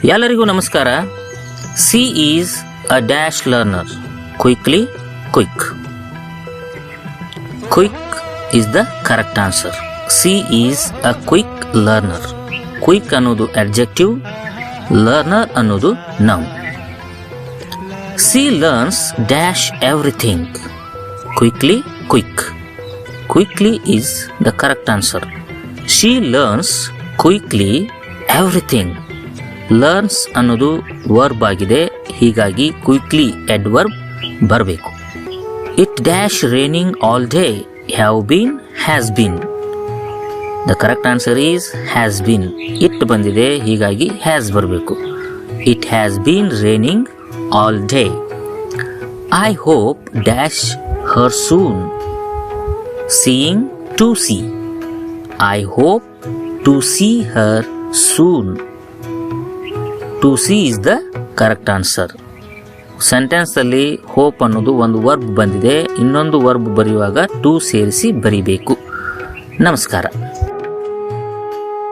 ಎಲ್ಲರಿಗೂ ನಮಸ್ಕಾರ. C is a dash learner. Quickly, quick. Quick is the correct answer. C is a quick learner. Quick ಅನ್ನೋದು adjective, learner ಅನ್ನೋದು noun. C learns dash everything. Quickly, quick. Quickly is the correct answer. She learns quickly everything. Learns ಅನ್ನೋದು verb ಆಗಿದೆ, ಹೀಗಾಗಿ quickly adverb ಬರಬೇಕು. It dash raining all day. Have been, has been. The correct answer is has been. It ಬಂದಿದೆ, ಹೀಗಾಗಿ has ಬರಬೇಕು. It has been raining all day. I hope dash her soon. Seeing, to see. I hope to see her soon. To see is the correct answer. Sentence ಅಲ್ಲಿ hope ಅನ್ನೋದು ಒಂದು verb ಬಂದಿದೆ, ಇನ್ನೊಂದು verb ಬರೆಯುವಾಗ to ಸೇರಿಸಿ ಬರಿಬೇಕು. ನಮಸ್ಕಾರ.